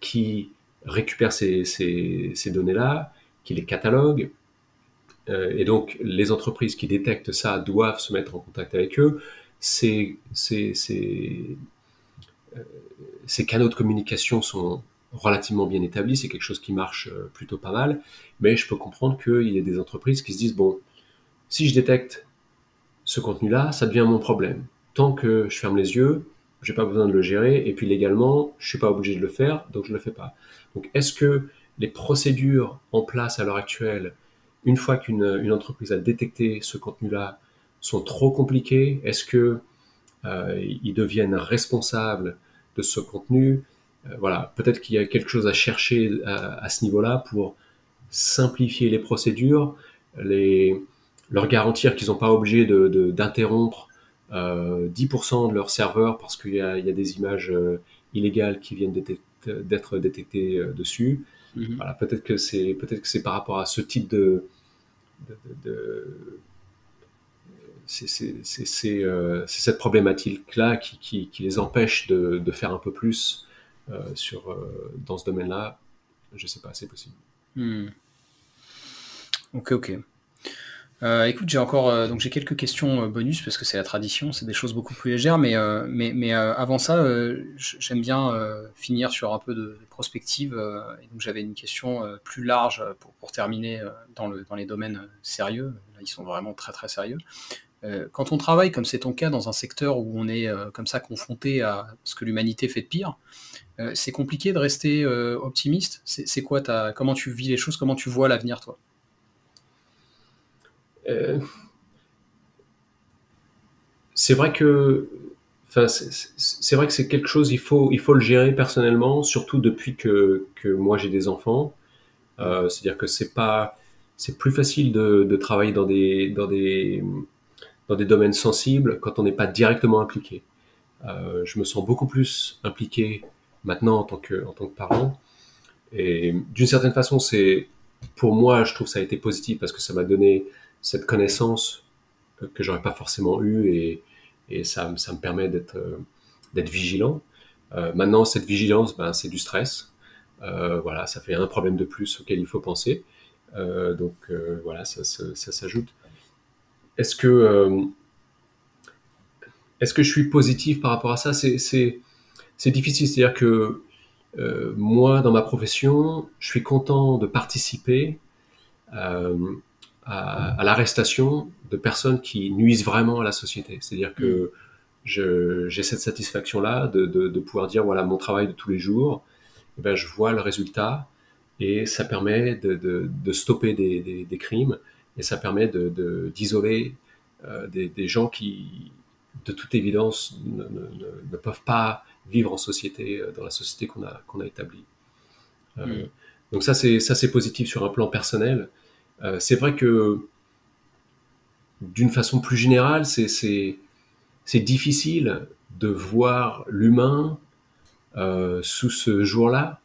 qui récupère ces données-là, qui les catalogue. Et donc, les entreprises qui détectent ça doivent se mettre en contact avec eux. Ces, ces, ces, ces canaux de communication sont relativement bien établis, c'est quelque chose qui marche plutôt pas mal, mais je peux comprendre qu'il y ait des entreprises qui se disent, bon, si je détecte ce contenu-là, ça devient mon problème. Tant que je ferme les yeux, j'ai pas besoin de le gérer, et puis légalement, je suis pas obligé de le faire, donc je le fais pas. Donc, est-ce que les procédures en place à l'heure actuelle, une fois une entreprise a détecté ce contenu-là, sont trop compliquées? Est-ce que ils deviennent responsables de ce contenu? Voilà, peut-être qu'il y a quelque chose à chercher à ce niveau-là pour simplifier les procédures, les, leur garantir qu'ils n'ont pas obligé d'interrompre 10% de leur serveur parce il y a des images illégales qui viennent d'être détectées dessus. Mhm. Voilà, peut-être que c'est par rapport à ce type de c'est cette problématique-là qui les empêche de faire un peu plus dans ce domaine-là. Je sais pas, c'est possible. Mhm. Ok, ok. Écoute, j'ai encore donc j'ai quelques questions bonus parce que c'est la tradition, c'est des choses beaucoup plus légères, mais avant ça, j'aime bien finir sur un peu de prospective. Et donc j'avais une question plus large pour terminer dans les domaines sérieux. Là, ils sont vraiment très très sérieux. Quand on travaille, comme c'est ton cas, dans un secteur où on est comme ça confronté à ce que l'humanité fait de pire, c'est compliqué de rester optimiste. C'est quoi comment tu vis les choses, comment tu vois l'avenir, toi? Euh, c'est vrai que enfin, c'est vrai que c'est quelque chose, il faut le gérer personnellement, surtout depuis que moi j'ai des enfants. C'est-à-dire que c'est plus facile de travailler dans des domaines sensibles quand on n'est pas directement impliqué. Je me sens beaucoup plus impliqué maintenant en tant que parent. Et d'une certaine façon, pour moi, je trouve que ça a été positif parce que ça m'a donné cette connaissance que j'aurais pas forcément eu et ça me permet d'être vigilant. Maintenant, cette vigilance, ben, c'est du stress. Voilà, ça fait un problème de plus auquel il faut penser. Voilà, ça s'ajoute. Est-ce que, euh, est-ce que je suis positif par rapport à ça? C'est difficile. C'est-à-dire que moi, dans ma profession, je suis content de participer euh, à l'arrestation de personnes qui nuisent vraiment à la société. C'est-à-dire Hmm. que j'ai cette satisfaction-là de pouvoir dire, voilà, mon travail de tous les jours, eh ben, je vois le résultat et ça permet de stopper des crimes et ça permet d'isoler des gens qui, de toute évidence, ne peuvent pas vivre en société, dans la société qu'on a établie. Euh, Hmm. donc ça c'est positif sur un plan personnel. C'est vrai que d'une façon plus générale, c'est difficile de voir l'humain sous ce jour-là.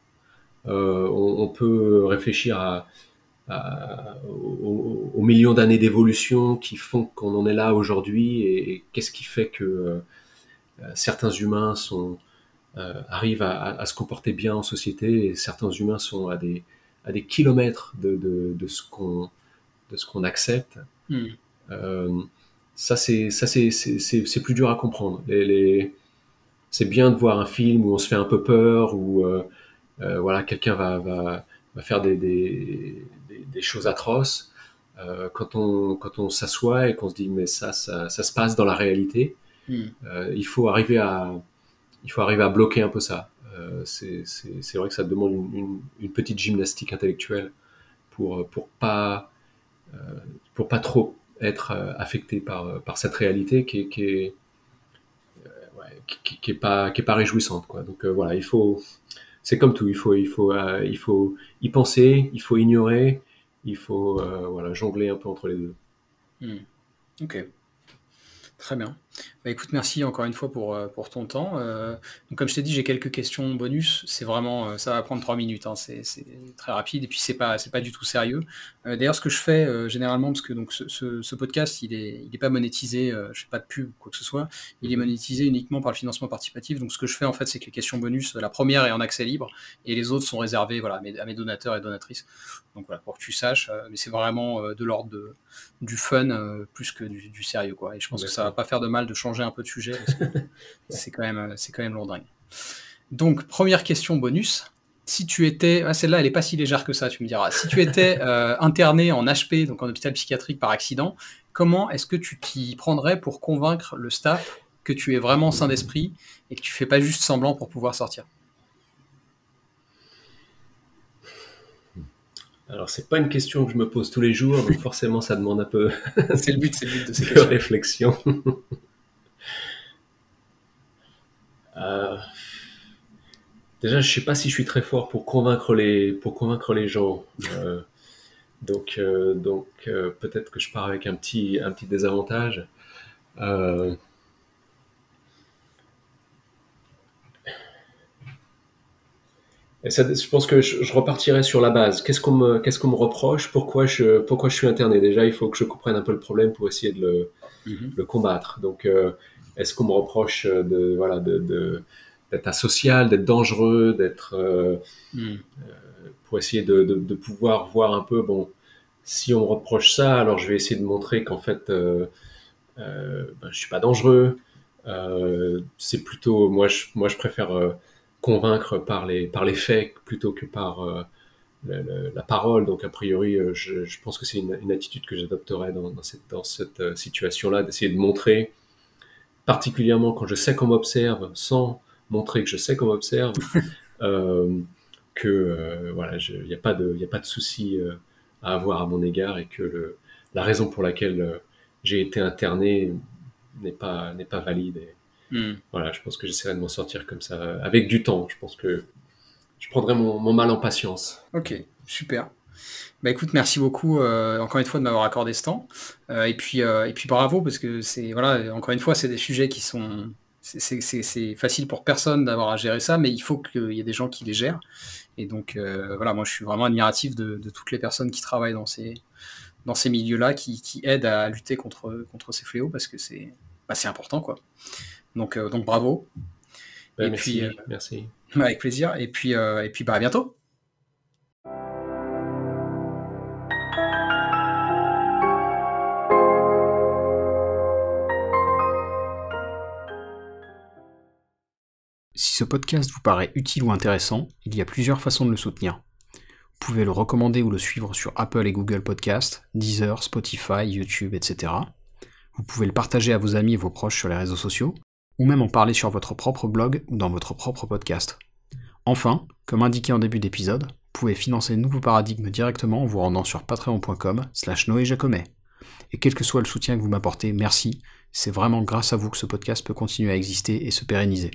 On peut réfléchir aux millions d'années d'évolution qui font qu'on en est là aujourd'hui, et qu'est-ce qui fait que certains humains arrivent à se comporter bien en société, et certains humains sont à des kilomètres de ce qu'on accepte. Ça c'est plus dur à comprendre. C'est bien de voir un film où on se fait un peu peur, où voilà, quelqu'un va faire des choses atroces. Quand on s'assoit et qu'on se dit mais ça se passe dans la réalité, il faut arriver à bloquer un peu ça. C'est vrai que ça demande une petite gymnastique intellectuelle pour pas trop être affecté par cette réalité qui est pas réjouissante, quoi. Donc voilà, c'est comme tout, il faut y penser, il faut ignorer, il faut voilà, jongler un peu entre les deux. Ok. Très bien. Bah, écoute, merci encore une fois pour ton temps. Donc comme je t'ai dit, j'ai quelques questions bonus. C'est vraiment, ça va prendre 3 minutes, hein. C'est très rapide et puis c'est pas du tout sérieux. D'ailleurs, ce que je fais généralement, parce que donc ce podcast, il est pas monétisé, je fais pas de pub ou quoi que ce soit. Il est monétisé uniquement par le financement participatif. Donc ce que je fais en fait, c'est que les questions bonus, la première est en accès libre et les autres sont réservées, voilà, à mes donateurs et donatrices. Donc voilà, pour que tu saches, mais c'est vraiment de l'ordre du fun plus que du sérieux, quoi. Et je pense que ça va pas faire de mal de changer un peu de sujet parce que c'est quand même lourdingue. Donc première question bonus, si tu étais, celle-là elle est pas si légère que ça, tu me diras, si tu étais interné en HP, donc en hôpital psychiatrique par accident, comment est-ce que tu t'y prendrais pour convaincre le staff que tu es vraiment sain d'esprit et que tu fais pas juste semblant pour pouvoir sortir? Alors, c'est pas une question que je me pose tous les jours, donc forcément, ça demande un peu c'est le but de ces de questions. réflexion. Déjà, je sais pas si je suis très fort pour convaincre les gens. Donc peut-être que je pars avec un petit désavantage. Et ça, je pense que je repartirai sur la base. Qu'est-ce qu'on me reproche? Pourquoi je suis interné? Déjà, il faut que je comprenne un peu le problème pour essayer de le combattre. Donc, est-ce qu'on me reproche d'être asocial, d'être dangereux, pour essayer de pouvoir voir un peu, bon, si on me reproche ça, alors je vais essayer de montrer qu'en fait, je suis pas dangereux. C'est plutôt, moi je préfère convaincre par les faits plutôt que par la parole. Donc a priori, je pense que c'est une attitude que j'adopterais dans cette situation-là, d'essayer de montrer, particulièrement quand je sais qu'on m'observe, sans montrer que je sais qu'on m'observe, que voilà, il n'y a pas de souci à avoir à mon égard, et que la raison pour laquelle j'ai été interné n'est pas valide. Et voilà, je pense que j'essaierai de m'en sortir comme ça, avec du temps. Je pense que je prendrai mon mal en patience. Ok, super. Bah écoute, merci beaucoup encore une fois de m'avoir accordé ce temps. Et puis bravo, parce que c'est, voilà, encore une fois, c'est des sujets qui sont, c'est facile pour personne d'avoir à gérer ça, mais il faut qu'il y ait des gens qui les gèrent. Et donc voilà, moi je suis vraiment admiratif de toutes les personnes qui travaillent dans ces milieux-là, qui aident à lutter contre ces fléaux, parce que c'est important, quoi. Donc bravo. Et merci, puis, merci. Avec plaisir. Et puis à bientôt. Si ce podcast vous paraît utile ou intéressant, il y a plusieurs façons de le soutenir. Vous pouvez le recommander ou le suivre sur Apple et Google Podcasts, Deezer, Spotify, YouTube, etc. Vous pouvez le partager à vos amis et vos proches sur les réseaux sociaux, ou même en parler sur votre propre blog ou dans votre propre podcast. Enfin, comme indiqué en début d'épisode, vous pouvez financer Nouveau Paradigme directement en vous rendant sur patreon.com/noéjacomet. Et quel que soit le soutien que vous m'apportez, merci, c'est vraiment grâce à vous que ce podcast peut continuer à exister et se pérenniser.